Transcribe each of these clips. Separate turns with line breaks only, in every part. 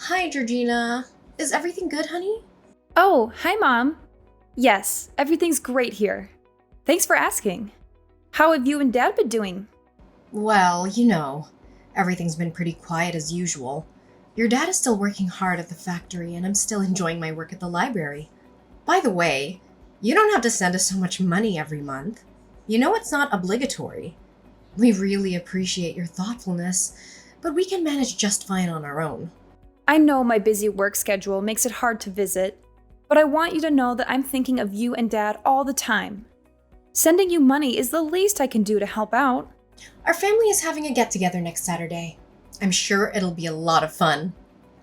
Hi, Georgina. Is everything good, honey?
Oh, hi, Mom. Yes, everything's great here. Thanks for asking. How have you and Dad been doing?
Well, everything's been pretty quiet as usual. Your dad is still working hard at the factory, and I'm still enjoying my work at the library. By the way, you don't have to send us so much money every month. You know it's not obligatory. We really appreciate your thoughtfulness, but we can manage just fine on our own.
I know my busy work schedule makes it hard to visit, but I want you to know that I'm thinking of you and Dad all the time. Sending you money is the least I can do to help out.
Our family is having a get together next Saturday. I'm sure it'll be a lot of fun.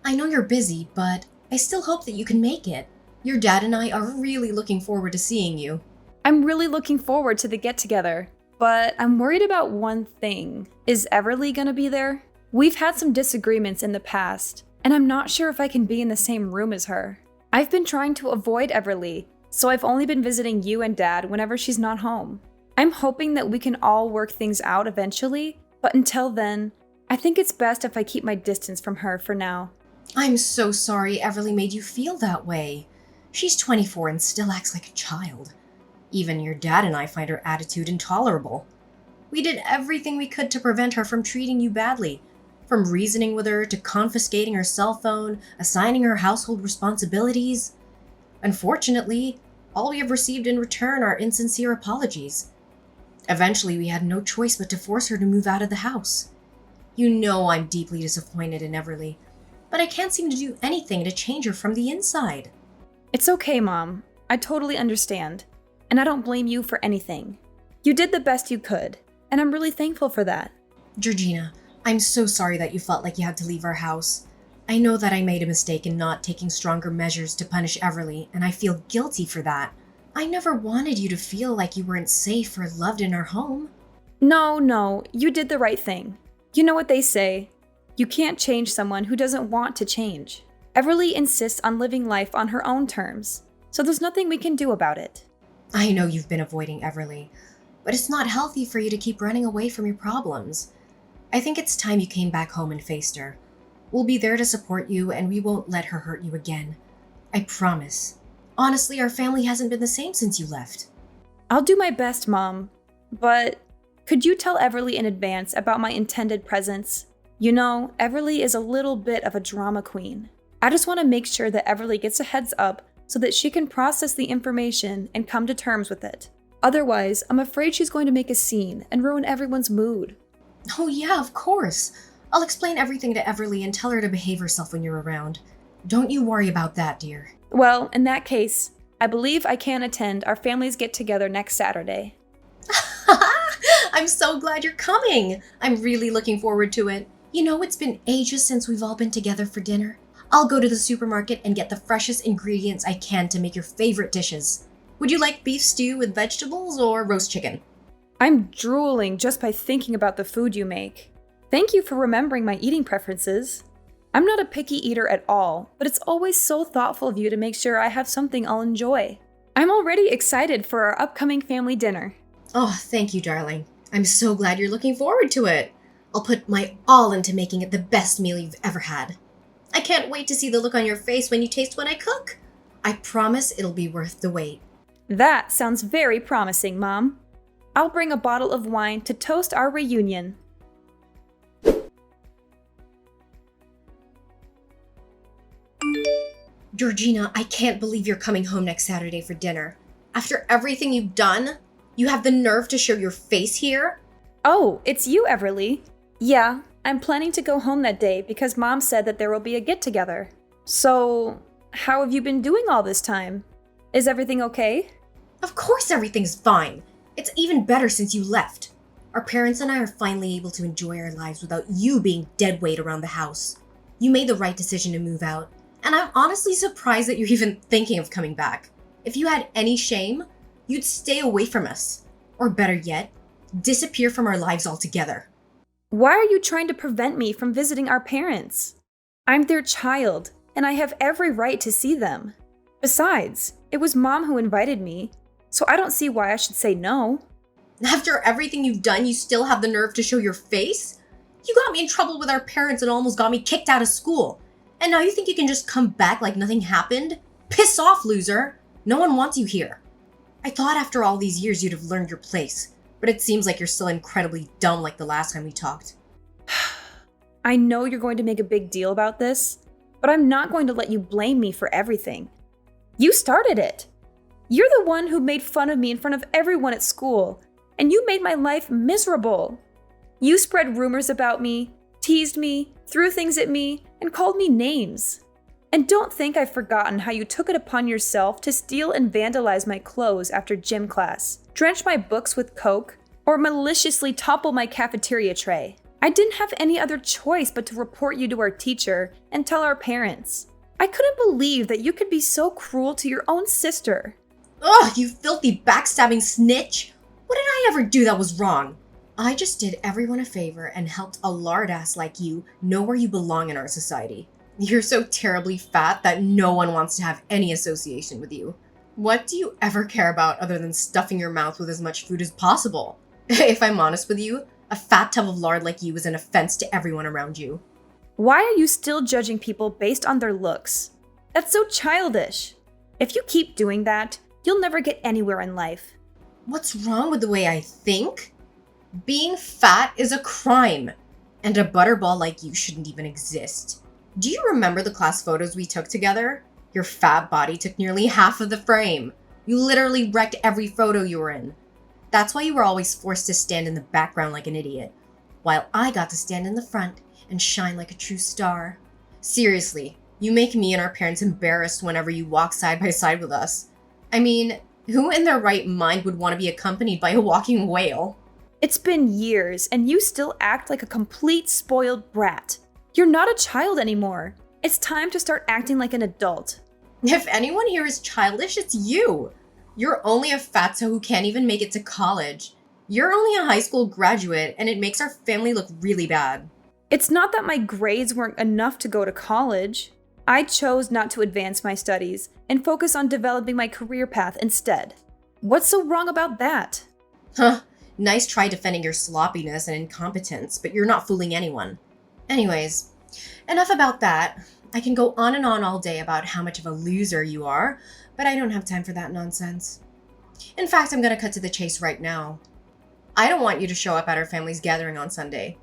I know you're busy, but I still hope that you can make it. Your dad and I are really looking forward to seeing you.
I'm really looking forward to the get together, but I'm worried about one thing. Is Everly gonna be there? We've had some disagreements in the past, and I'm not sure if I can be in the same room as her. I've been trying to avoid Everly, so I've only been visiting you and Dad whenever she's not home. I'm hoping that we can all work things out eventually, but until then, I think it's best if I keep my distance from her for now.
I'm so sorry Everly made you feel that way. She's 24 and still acts like a child. Even your dad and I find her attitude intolerable. We did everything we could to prevent her from treating you badly, from reasoning with her to confiscating her cell phone, assigning her household responsibilities. Unfortunately, all we have received in return are insincere apologies. Eventually, we had no choice but to force her to move out of the house. You know I'm deeply disappointed in Everly, but I can't seem to do anything to change her from the inside.
It's okay, Mom. I totally understand, and I don't blame you for anything. You did the best you could, and I'm really thankful for that.
Georgina, I'm so sorry that you felt like you had to leave our house. I know that I made a mistake in not taking stronger measures to punish Everly, and I feel guilty for that. I never wanted you to feel like you weren't safe or loved in our home.
No, you did the right thing. You know what they say. You can't change someone who doesn't want to change. Everly insists on living life on her own terms, so there's nothing we can do about it.
I know you've been avoiding Everly, but it's not healthy for you to keep running away from your problems. I think it's time you came back home and faced her. We'll be there to support you, and we won't let her hurt you again. I promise. Honestly, our family hasn't been the same since you left.
I'll do my best, Mom, but could you tell Everly in advance about my intended presence? You know, Everly is a little bit of a drama queen. I just want to make sure that Everly gets a heads up so that she can process the information and come to terms with it. Otherwise, I'm afraid she's going to make a scene and ruin everyone's mood.
Oh yeah, of course. I'll explain everything to Everly and tell her to behave herself when you're around. Don't you worry about that, dear.
Well, in that case, I believe I can attend our families get-together next Saturday.
I'm so glad you're coming. I'm really looking forward to it. You know, it's been ages since we've all been together for dinner. I'll go to the supermarket and get the freshest ingredients I can to make your favorite dishes. Would you like beef stew with vegetables or roast chicken?
I'm drooling just by thinking about the food you make. Thank you for remembering my eating preferences. I'm not a picky eater at all, but it's always so thoughtful of you to make sure I have something I'll enjoy. I'm already excited for our upcoming family dinner.
Oh, thank you, darling. I'm so glad you're looking forward to it. I'll put my all into making it the best meal you've ever had. I can't wait to see the look on your face when you taste what I cook. I promise it'll be worth the wait.
That sounds very promising, Mom. I'll bring a bottle of wine to toast our reunion.
Georgina, I can't believe you're coming home next Saturday for dinner. After everything you've done, you have the nerve to show your face here?
Oh, it's you, Everly. Yeah, I'm planning to go home that day because Mom said that there will be a get-together. So, how have you been doing all this time? Is everything okay?
Of course everything's fine. It's even better since you left. Our parents and I are finally able to enjoy our lives without you being dead weight around the house. You made the right decision to move out, and I'm honestly surprised that you're even thinking of coming back. If you had any shame, you'd stay away from us. Or better yet, disappear from our lives altogether.
Why are you trying to prevent me from visiting our parents? I'm their child, and I have every right to see them. Besides, it was Mom who invited me, so I don't see why I should say no.
After everything you've done, you still have the nerve to show your face? You got me in trouble with our parents and almost got me kicked out of school. And now you think you can just come back like nothing happened? Piss off, loser! No one wants you here. I thought after all these years you'd have learned your place, but it seems like you're still incredibly dumb like the last time we talked.
I know you're going to make a big deal about this, but I'm not going to let you blame me for everything. You started it. You're the one who made fun of me in front of everyone at school, and you made my life miserable. You spread rumors about me, teased me, threw things at me, and called me names. And don't think I've forgotten how you took it upon yourself to steal and vandalize my clothes after gym class, drench my books with Coke, or maliciously topple my cafeteria tray. I didn't have any other choice but to report you to our teacher and tell our parents. I couldn't believe that you could be so cruel to your own sister.
Ugh, you filthy backstabbing snitch! What did I ever do that was wrong? I just did everyone a favor and helped a lard ass like you know where you belong in our society. You're so terribly fat that no one wants to have any association with you. What do you ever care about other than stuffing your mouth with as much food as possible? If I'm honest with you, a fat tub of lard like you is an offense to everyone around you.
Why are you still judging people based on their looks? That's so childish. If you keep doing that, you'll never get anywhere in life.
What's wrong with the way I think? Being fat is a crime, and a butterball like you shouldn't even exist. Do you remember the class photos we took together? Your fat body took nearly half of the frame. You literally wrecked every photo you were in. That's why you were always forced to stand in the background like an idiot, while I got to stand in the front and shine like a true star. Seriously, you make me and our parents embarrassed whenever you walk side by side with us. I mean, who in their right mind would want to be accompanied by a walking whale?
It's been years, and you still act like a complete spoiled brat. You're not a child anymore. It's time to start acting like an adult.
If anyone here is childish, it's you. You're only a fatso who can't even make it to college. You're only a high school graduate, and it makes our family look really bad.
It's not that my grades weren't enough to go to college. I chose not to advance my studies and focus on developing my career path instead. What's so wrong about that?
Huh, nice try defending your sloppiness and incompetence, but you're not fooling anyone. Anyways, enough about that. I can go on and on all day about how much of a loser you are, but I don't have time for that nonsense. In fact, I'm gonna cut to the chase right now. I don't want you to show up at our family's gathering on Sunday.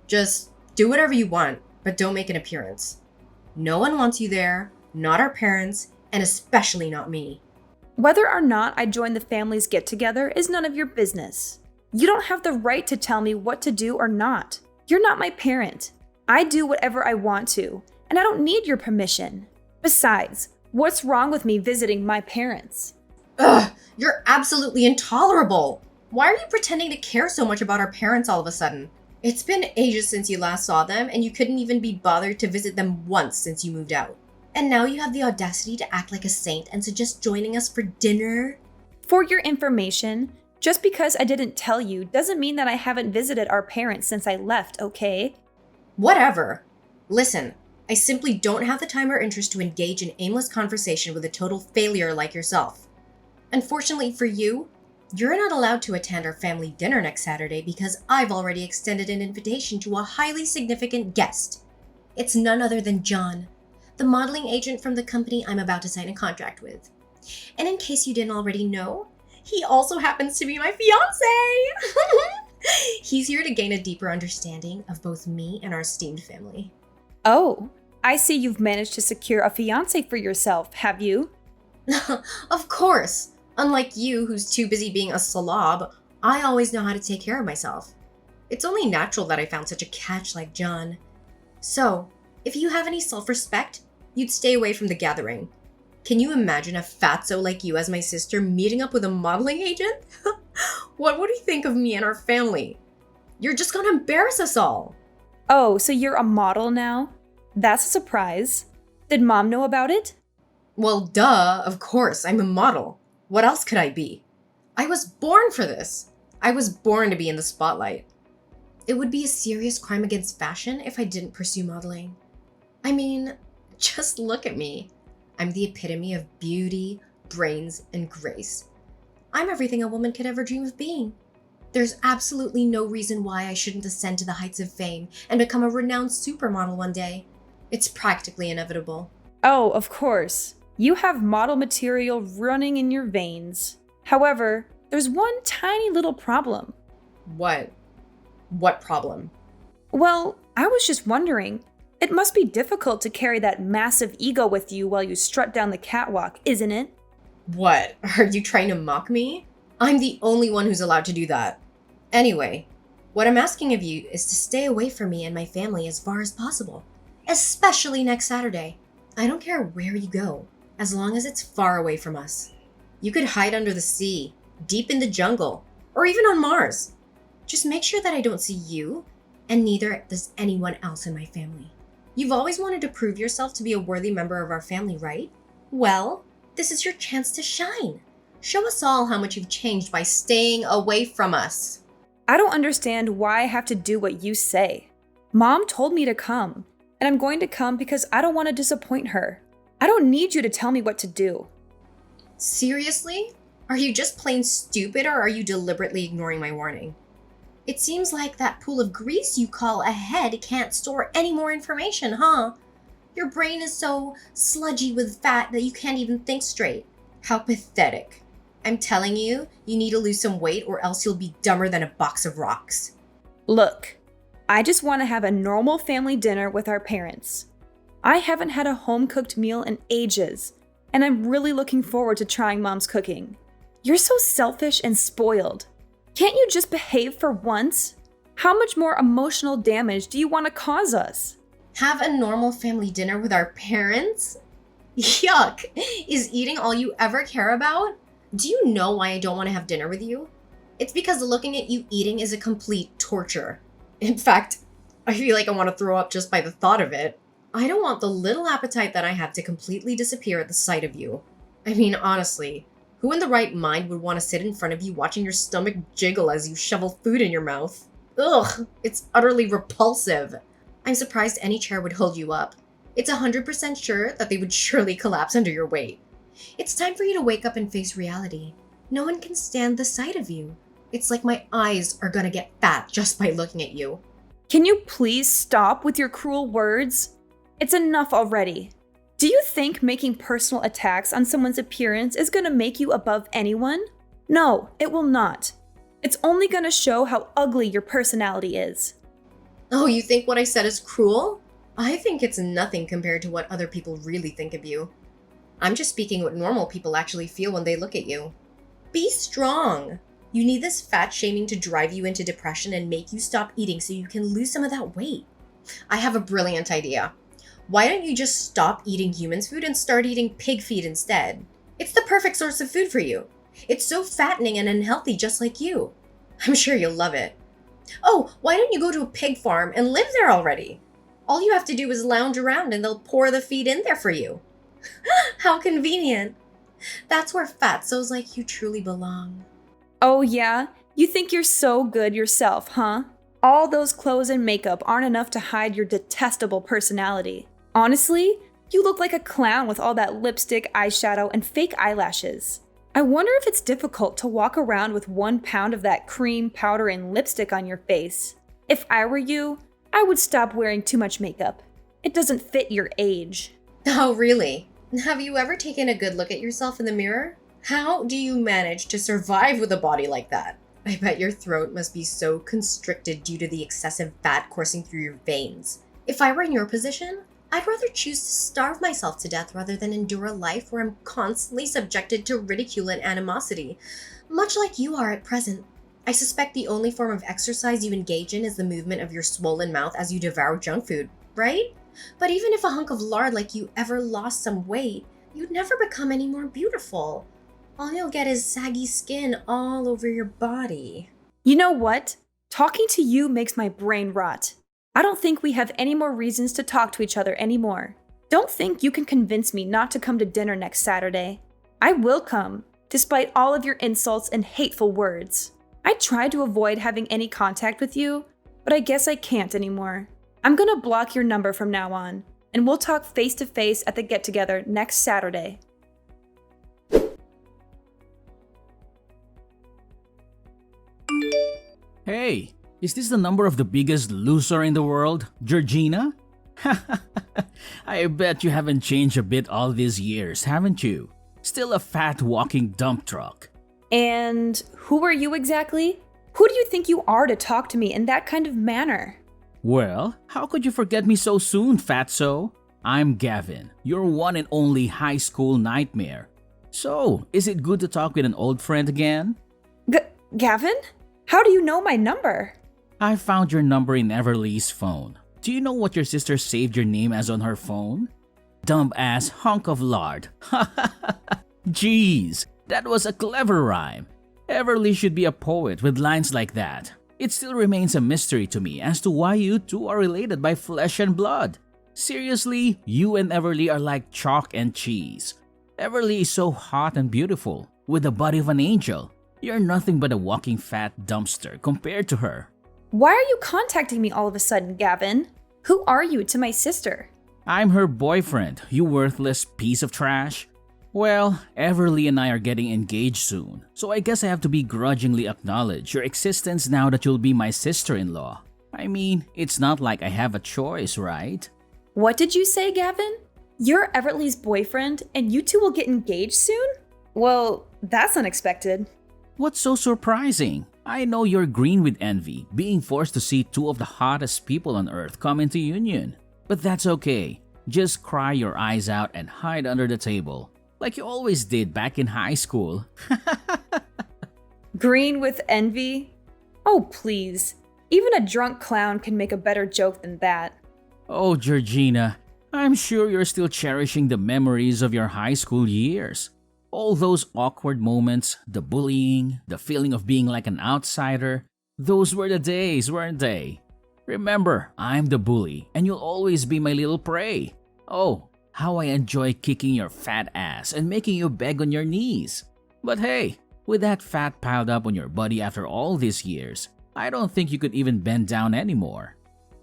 Just do whatever you want, but don't make an appearance. No one wants you there, not our parents, and especially not me.
Whether or not I join the family's get-together is none of your business. You don't have the right to tell me what to do or not. You're not my parent. I do whatever I want to, and I don't need your permission. Besides, what's wrong with me visiting my parents?
Ugh, you're absolutely intolerable. Why are you pretending to care so much about our parents all of a sudden? It's been ages since you last saw them, and you couldn't even be bothered to visit them once since you moved out. And now you have the audacity to act like a saint and suggest joining us for dinner?
For your information, just because I didn't tell you doesn't mean that I haven't visited our parents since I left, okay?
Whatever. Listen, I simply don't have the time or interest to engage in aimless conversation with a total failure like yourself. Unfortunately for you, you're not allowed to attend our family dinner next Saturday because I've already extended an invitation to a highly significant guest. It's none other than John, the modeling agent from the company I'm about to sign a contract with. And in case you didn't already know, he also happens to be my fiancé! He's here to gain a deeper understanding of both me and our esteemed family.
Oh, I see you've managed to secure a fiancé for yourself, have you?
Of course! Unlike you, who's too busy being a slob, I always know how to take care of myself. It's only natural that I found such a catch like John. So, if you have any self-respect, you'd stay away from the gathering. Can you imagine a fatso like you as my sister meeting up with a modeling agent? What would he think of me and our family? You're just gonna embarrass us all.
Oh, so you're a model now? That's a surprise. Did Mom know about it?
Well, duh, of course, I'm a model. What else could I be? I was born for this. I was born to be in the spotlight. It would be a serious crime against fashion if I didn't pursue modeling. I mean, just look at me. I'm the epitome of beauty, brains, and grace. I'm everything a woman could ever dream of being. There's absolutely no reason why I shouldn't ascend to the heights of fame and become a renowned supermodel one day. It's practically inevitable.
Oh, of course. You have model material running in your veins. However, there's one tiny little problem.
What? What problem?
Well, I was just wondering. It must be difficult to carry that massive ego with you while you strut down the catwalk, isn't it?
What? Are you trying to mock me? I'm the only one who's allowed to do that. Anyway, what I'm asking of you is to stay away from me and my family as far as possible. Especially next Saturday. I don't care where you go, as long as it's far away from us. You could hide under the sea, deep in the jungle, or even on Mars. Just make sure that I don't see you, and neither does anyone else in my family. You've always wanted to prove yourself to be a worthy member of our family, right? Well, this is your chance to shine. Show us all how much you've changed by staying away from us.
I don't understand why I have to do what you say. Mom told me to come, and I'm going to come because I don't want to disappoint her. I don't need you to tell me what to do.
Seriously? Are you just plain stupid, or are you deliberately ignoring my warning? It seems like that pool of grease you call a head can't store any more information, huh? Your brain is so sludgy with fat that you can't even think straight. How pathetic. I'm telling you, you need to lose some weight or else you'll be dumber than a box of rocks.
Look, I just want to have a normal family dinner with our parents. I haven't had a home-cooked meal in ages, and I'm really looking forward to trying Mom's cooking. You're so selfish and spoiled. Can't you just behave for once? How much more emotional damage do you want to cause us?
Have a normal family dinner with our parents? Yuck! Is eating all you ever care about? Do you know why I don't want to have dinner with you? It's because looking at you eating is a complete torture. In fact, I feel like I want to throw up just by the thought of it. I don't want the little appetite that I have to completely disappear at the sight of you. I mean, honestly, who in the right mind would want to sit in front of you watching your stomach jiggle as you shovel food in your mouth? Ugh, it's utterly repulsive. I'm surprised any chair would hold you up. It's 100% sure that they would surely collapse under your weight. It's time for you to wake up and face reality. No one can stand the sight of you. It's like my eyes are gonna get fat just by looking at you.
Can you please stop with your cruel words? It's enough already. Do you think making personal attacks on someone's appearance is gonna make you above anyone? No, it will not. It's only gonna show how ugly your personality is.
Oh, you think what I said is cruel? I think it's nothing compared to what other people really think of you. I'm just speaking what normal people actually feel when they look at you. Be strong. You need this fat shaming to drive you into depression and make you stop eating so you can lose some of that weight. I have a brilliant idea. Why don't you just stop eating humans' food and start eating pig feed instead? It's the perfect source of food for you. It's so fattening and unhealthy, just like you. I'm sure you'll love it. Oh, why don't you go to a pig farm and live there already? All you have to do is lounge around and they'll pour the feed in there for you. How convenient. That's where fatzos like you truly belong.
Oh yeah? You think you're so good yourself, huh? All those clothes and makeup aren't enough to hide your detestable personality. Honestly, you look like a clown with all that lipstick, eyeshadow, and fake eyelashes. I wonder if it's difficult to walk around with 1 pound of that cream, powder, and lipstick on your face. If I were you, I would stop wearing too much makeup. It doesn't fit your age.
Oh, really? Have you ever taken a good look at yourself in the mirror? How do you manage to survive with a body like that? I bet your throat must be so constricted due to the excessive fat coursing through your veins. If I were in your position, I'd rather choose to starve myself to death rather than endure a life where I'm constantly subjected to ridicule and animosity, much like you are at present. I suspect the only form of exercise you engage in is the movement of your swollen mouth as you devour junk food, right? But even if a hunk of lard like you ever lost some weight, you'd never become any more beautiful. All you'll get is saggy skin all over your body.
You know what? Talking to you makes my brain rot. I don't think we have any more reasons to talk to each other anymore. Don't think you can convince me not to come to dinner next Saturday. I will come, despite all of your insults and hateful words. I tried to avoid having any contact with you, but I guess I can't anymore. I'm gonna block your number from now on, and we'll talk face to face at the get-together next Saturday.
Hey, is this the number of the biggest loser in the world, Georgina? I bet you haven't changed a bit all these years, haven't you? Still a fat walking dump truck.
And who are you exactly? Who do you think you are to talk to me in that kind of manner?
Well, how could you forget me so soon, fatso? I'm Gavin, your one and only high school nightmare. So, is it good to talk with an old friend again?
Gavin? How do you know my number?
I found your number in Everly's phone. Do you know what your sister saved your name as on her phone? Dumb ass hunk of lard. Jeez, that was a clever rhyme. Everly should be a poet with lines like that. It still remains a mystery to me as to why you two are related by flesh and blood. Seriously, you and Everly are like chalk and cheese. Everly is so hot and beautiful, with the body of an angel. You're nothing but a walking fat dumpster compared to her.
Why are you contacting me all of a sudden, Gavin? Who are you to my sister?
I'm her boyfriend, you worthless piece of trash. Well, Everly and I are getting engaged soon, so I guess I have to begrudgingly acknowledge your existence now that you'll be my sister-in-law. I mean, it's not like I have a choice, right?
What did you say, Gavin? You're Everly's boyfriend, and you two will get engaged soon? Well, that's unexpected.
What's so surprising? I know you're green with envy, being forced to see two of the hottest people on earth come into union. But that's okay. Just cry your eyes out and hide under the table, like you always did back in high school.
Green with envy? Oh, please. Even a drunk clown can make a better joke than that.
Oh, Georgina, I'm sure you're still cherishing the memories of your high school years. All those awkward moments, the bullying, the feeling of being like an outsider, those were the days, weren't they? Remember, I'm the bully, and you'll always be my little prey. Oh, how I enjoy kicking your fat ass and making you beg on your knees. But hey, with that fat piled up on your body after all these years, I don't think you could even bend down anymore.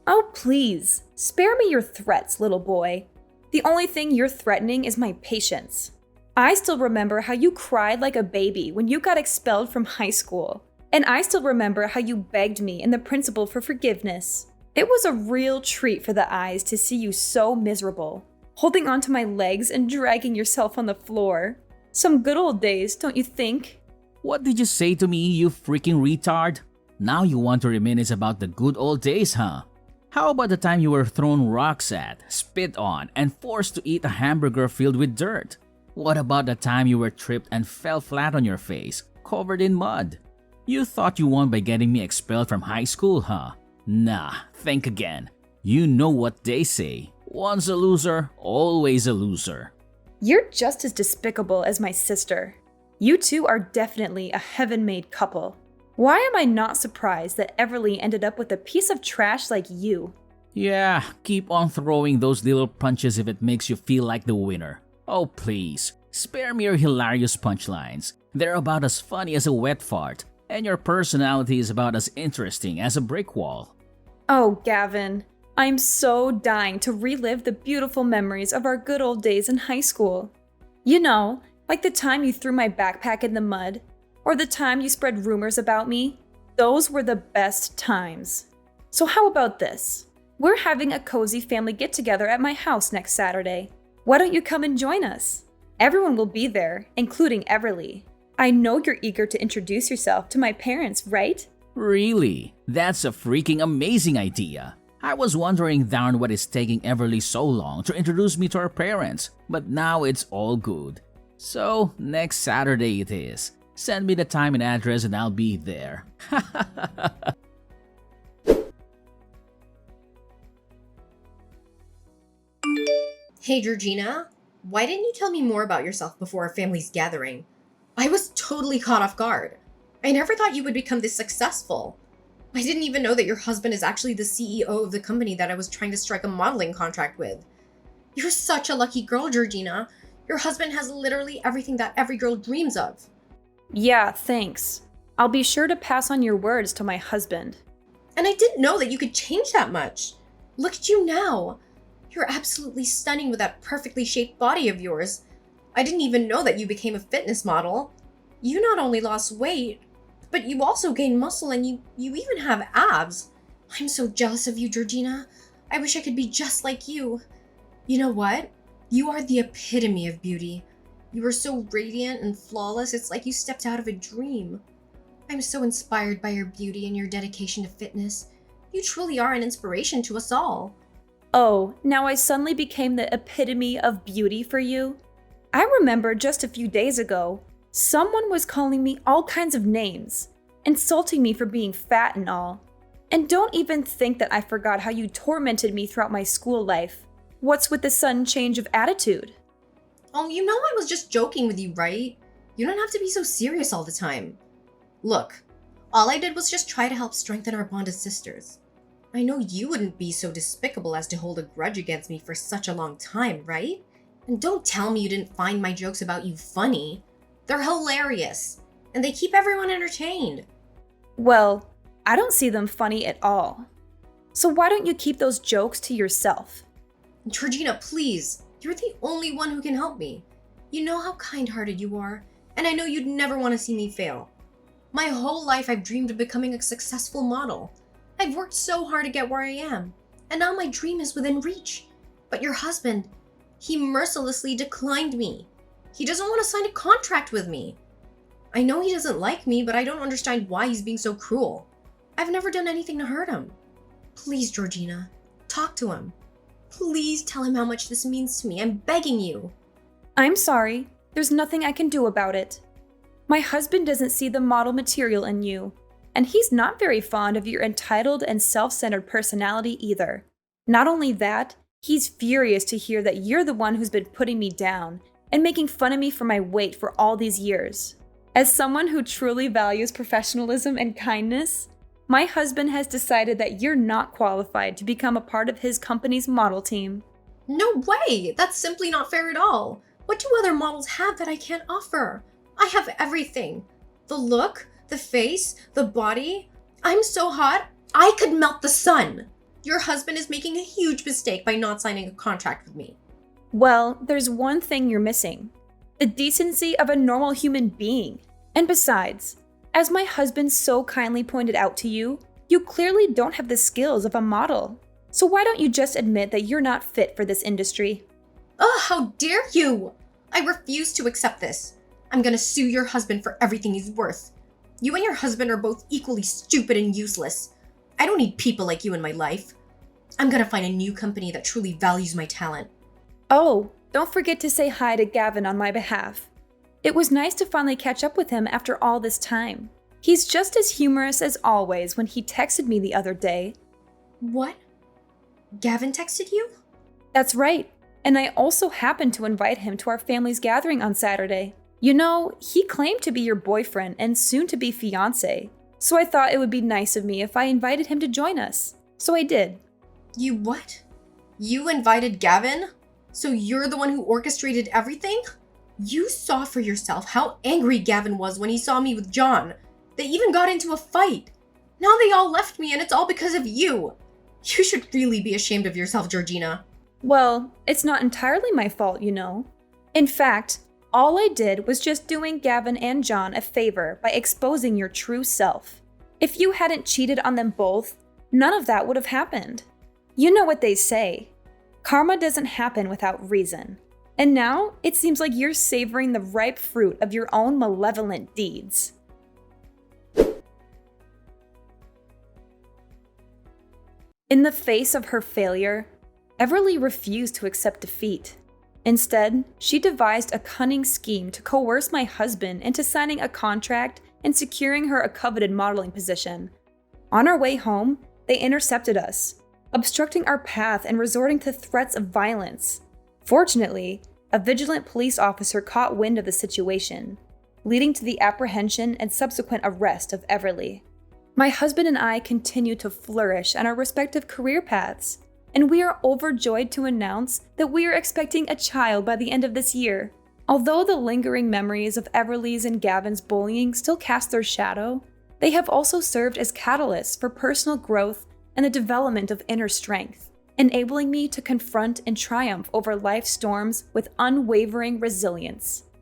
Oh, please. Spare me your threats, little boy. The only thing you're threatening is my patience. I still remember how you cried like a baby when you got expelled from high school. And I still remember how you begged me and the principal for forgiveness. It was a real treat for the eyes to see you so miserable, holding onto my legs and dragging yourself on the floor. Some good old days, don't you think?
What did you say to me, you freaking retard? Now you want to reminisce about the good old days, huh? How about the time you were thrown rocks at, spit on, and forced to eat a hamburger filled with dirt? What about the time you were tripped and fell flat on your face, covered in mud? You thought you won by getting me expelled from high school, huh? Nah, think again. You know what they say. Once a loser, always a loser.
You're just as despicable as my sister. You two are definitely a heaven-made couple. Why am I not surprised that Everly ended up with a piece of trash like you?
Yeah, keep on throwing those little punches if it makes you feel like the winner. Oh please, spare me your hilarious punchlines. They're about as funny as a wet fart, and your personality is about as interesting as a brick wall.
Oh, Gavin, I'm so dying to relive the beautiful memories of our good old days in high school. You know, like the time you threw my backpack in the mud, or the time you spread rumors about me. Those were the best times. So how about this? We're having a cozy family get-together at my house next Saturday. Why don't you come and join us? Everyone will be there, including Everly. I know you're eager to introduce yourself to my parents, right?
Really? That's a freaking amazing idea. I was wondering darn what is taking Everly so long to introduce me to her parents, but now it's all good. So, next Saturday it is. Send me the time and address and I'll be there.
Hey, Georgina, why didn't you tell me more about yourself before our family's gathering? I was totally caught off guard. I never thought you would become this successful. I didn't even know that your husband is actually the CEO of the company that I was trying to strike a modeling contract with. You're such a lucky girl, Georgina. Your husband has literally everything that every girl dreams of.
Yeah, thanks. I'll be sure to pass on your words to my husband.
And I didn't know that you could change that much. Look at you now. You're absolutely stunning with that perfectly shaped body of yours. I didn't even know that you became a fitness model. You not only lost weight, but you also gained muscle and you even have abs. I'm so jealous of you, Georgina. I wish I could be just like you. You know what? You are the epitome of beauty. You are so radiant and flawless, it's like you stepped out of a dream. I'm so inspired by your beauty and your dedication to fitness. You truly are an inspiration to us all.
Oh, now I suddenly became the epitome of beauty for you? I remember just a few days ago, someone was calling me all kinds of names, insulting me for being fat and all. And don't even think that I forgot how you tormented me throughout my school life. What's with the sudden change of attitude?
Oh, you know I was just joking with you, right? You don't have to be so serious all the time. Look, all I did was just try to help strengthen our bond as sisters. I know you wouldn't be so despicable as to hold a grudge against me for such a long time, right? And don't tell me you didn't find my jokes about you funny. They're hilarious, and they keep everyone entertained.
Well, I don't see them funny at all. So why don't you keep those jokes to yourself?
Georgina, please. You're the only one who can help me. You know how kind-hearted you are, and I know you'd never want to see me fail. My whole life I've dreamed of becoming a successful model. I've worked so hard to get where I am, and now my dream is within reach. But your husband, he mercilessly declined me. He doesn't want to sign a contract with me. I know he doesn't like me, but I don't understand why he's being so cruel. I've never done anything to hurt him. Please, Georgina, talk to him. Please tell him how much this means to me. I'm begging you.
I'm sorry. There's nothing I can do about it. My husband doesn't see the model material in you, and he's not very fond of your entitled and self-centered personality either. Not only that, he's furious to hear that you're the one who's been putting me down and making fun of me for my weight for all these years. As someone who truly values professionalism and kindness, my husband has decided that you're not qualified to become a part of his company's model team.
No way! That's simply not fair at all. What do other models have that I can't offer? I have everything. The look, the face, the body. I'm so hot, I could melt the sun. Your husband is making a huge mistake by not signing a contract with me.
Well, there's one thing you're missing. The decency of a normal human being. And besides, as my husband so kindly pointed out to you, you clearly don't have the skills of a model. So why don't you just admit that you're not fit for this industry?
Ugh, how dare you! I refuse to accept this. I'm gonna sue your husband for everything he's worth. You and your husband are both equally stupid and useless. I don't need people like you in my life. I'm gonna find a new company that truly values my talent.
Oh, don't forget to say hi to Gavin on my behalf. It was nice to finally catch up with him after all this time. He's just as humorous as always when he texted me the other day.
What? Gavin texted you?
That's right, and I also happened to invite him to our family's gathering on Saturday. You know, he claimed to be your boyfriend and soon to be fiancé, so I thought it would be nice of me if I invited him to join us. So I did.
You what? You invited Gavin? So you're the one who orchestrated everything? You saw for yourself how angry Gavin was when he saw me with John. They even got into a fight. Now they all left me and it's all because of you. You should really be ashamed of yourself, Georgina.
Well, it's not entirely my fault, you know. In fact, all I did was just doing Gavin and John a favor by exposing your true self. If you hadn't cheated on them both, none of that would have happened. You know what they say. Karma doesn't happen without reason. And now, it seems like you're savoring the ripe fruit of your own malevolent deeds. In the face of her failure, Everly refused to accept defeat. Instead, she devised a cunning scheme to coerce my husband into signing a contract and securing her a coveted modeling position. On our way home, they intercepted us, obstructing our path and resorting to threats of violence. Fortunately, a vigilant police officer caught wind of the situation, leading to the apprehension and subsequent arrest of Everly. My husband and I continue to flourish on our respective career paths, and we are overjoyed to announce that we are expecting a child by the end of this year. Although the lingering memories of Everly's and Gavin's bullying still cast their shadow, they have also served as catalysts for personal growth and the development of inner strength, enabling me to confront and triumph over life's storms with unwavering resilience.